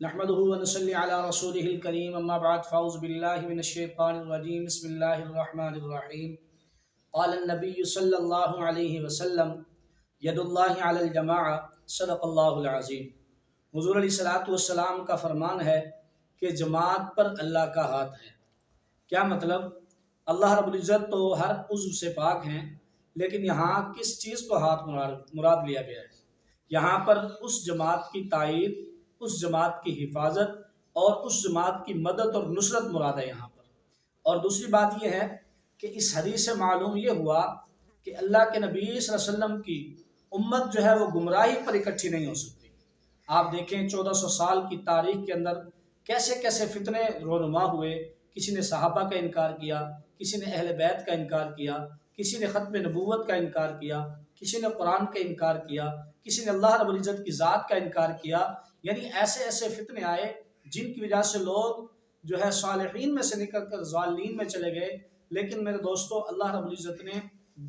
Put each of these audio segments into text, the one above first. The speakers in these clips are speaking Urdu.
نحمده ونصلي على رسوله الكريم اما بعد فاعوذ بالله من الشيطان الرجيم بسم الله الرحمن الرحيم قال النبي صلى الله عليه وسلم ید اللہ علی الجماعة صدق اللہ العظیم۔ حضور علیہ الصلوۃ والسلام کا فرمان ہے کہ جماعت پر اللہ کا ہاتھ ہے۔ کیا مطلب؟ اللہ رب العزت تو ہر عضو سے پاک ہیں، لیکن یہاں کس چیز کو ہاتھ مراد لیا گیا ہے؟ یہاں پر اس جماعت کی تائید، اس جماعت کی حفاظت اور اس جماعت کی مدد اور نصرت مراد ہے یہاں پر۔ اور دوسری بات یہ ہے کہ اس حدیث سے معلوم یہ ہوا کہ اللہ کے نبی صلی اللہ علیہ وسلم کی امت جو ہے وہ گمراہی پر اکٹھی نہیں ہو سکتی۔ آپ دیکھیں 1400 سال کی تاریخ کے اندر کیسے کیسے فتنے رونما ہوئے۔ کسی نے صحابہ کا انکار کیا، کسی نے اہل بیت کا انکار کیا، کسی نے ختم نبوت کا انکار کیا، کسی نے قرآن کا انکار کیا، کسی نے اللہ رب العزت کی ذات کا انکار کیا۔ یعنی ایسے ایسے فتنے آئے جن کی وجہ سے لوگ جو ہے صالحین میں سے نکل کر ضالین میں چلے گئے۔ لیکن میرے دوستو، اللہ رب العزت نے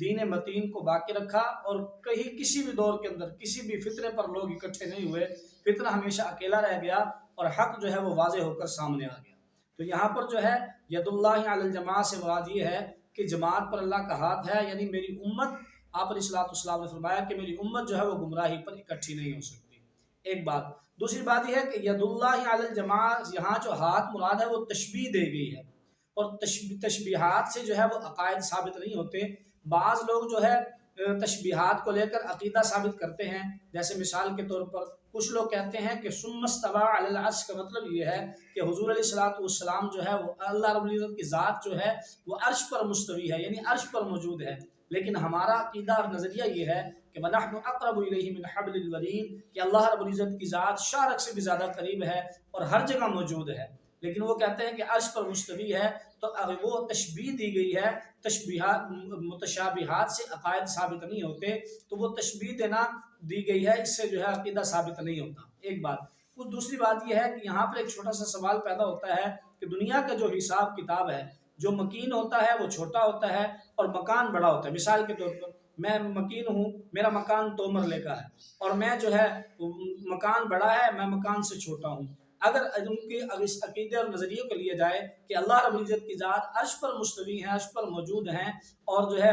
دین متین کو باقی رکھا اور کہیں کسی بھی دور کے اندر کسی بھی فتنے پر لوگ اکٹھے نہیں ہوئے۔ فتنہ ہمیشہ اکیلا رہ گیا اور حق جو ہے وہ واضح ہو کر سامنے آ گیا۔ تو یہاں پر جو ہے ید اللہ علی الجماعہ سے مراد یہ ہے کہ جماعت پر اللہ کا ہاتھ ہے، یعنی میری امت، آپ علیہ الصلوۃ والسلام نے فرمایا کہ میری امت جو ہے وہ گمراہی پر اکٹھی نہیں ہو سکتی۔ ایک بات۔ دوسری بات یہ ہے کہ ید اللہ علی الجماعہ، یہاں جو ہاتھ مراد ہے وہ تشبیہ دی گئی ہے، اور تشبیہات سے جو ہے وہ عقائد ثابت نہیں ہوتے۔ بعض لوگ جو ہے تشبیہات کو لے کر عقیدہ ثابت کرتے ہیں، جیسے مثال کے طور پر کچھ لوگ کہتے ہیں کہ ثم استوى علی العرش، کا مطلب یہ ہے کہ حضور علیہ الصلوۃ والسلام جو ہے وہ اللہ رب العزت کی ذات جو ہے وہ عرش پر مستوی ہے، یعنی عرش پر موجود ہے۔ لیکن ہمارا عقیدہ اور نظریہ یہ ہے کہ وَنَحْنُ أَقْرَبُ إِلَيْهِ مِنْ حَبْلِ الْوَرِيدِ، کہ اللہ رب العزت کی ذات شارک سے بھی زیادہ قریب ہے اور ہر جگہ موجود ہے۔ لیکن وہ کہتے ہیں کہ عرش پر مستوی ہے، تو وہ تشبیہ دی گئی ہے۔ تشبیہات متشابہات سے عقائد ثابت نہیں ہوتے، تو وہ تشبیہ دینا دی گئی ہے، اس سے جو ہے عقیدہ ثابت نہیں ہوتا۔ ایک بات۔ کچھ دوسری بات یہ ہے کہ یہاں پر ایک چھوٹا سا سوال پیدا ہوتا ہے کہ دنیا کا جو حساب کتاب ہے، جو مکین ہوتا ہے وہ چھوٹا ہوتا ہے اور مکان بڑا ہوتا ہے۔ مثال کے طور پر میں مکین ہوں، میرا مکان 2 مرلے کا ہے، اور میں جو ہے مکان بڑا ہے، میں مکان سے چھوٹا ہوں۔ اگر ان کے اس عقیدے اور نظریے کو لیا جائے کہ اللہ رب العزت کی ذات عرش پر مستوی ہے، عرش پر موجود ہیں، اور جو ہے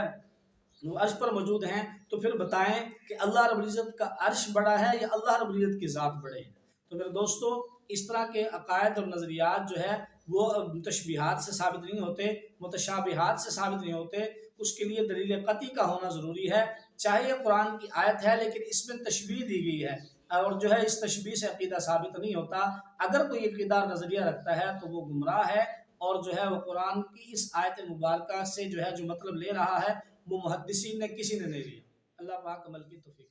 وہ عرش پر موجود ہیں، تو پھر بتائیں کہ اللہ رب العزت کا عرش بڑا ہے یا اللہ رب العزت کی ذات بڑے ہے؟ تو میرے دوستو، اس طرح کے عقائد اور نظریات جو ہے وہ تشبیہات سے ثابت نہیں ہوتے، متشابہات سے ثابت نہیں ہوتے۔ اس کے لیے دلیل قطعی کا ہونا ضروری ہے۔ چاہے یہ قرآن کی آیت ہے، لیکن اس میں تشبیہ دی گئی ہے، اور جو ہے اس تشبیہ سے عقیدہ ثابت نہیں ہوتا۔ اگر کوئی عقیدہ نظریہ رکھتا ہے تو وہ گمراہ ہے، اور جو ہے وہ قرآن کی اس آیت مبارکہ سے جو ہے جو مطلب لے رہا ہے وہ محدثین نے کسی نے نہیں لیا۔ اللہ پاک عمل کی توفیق۔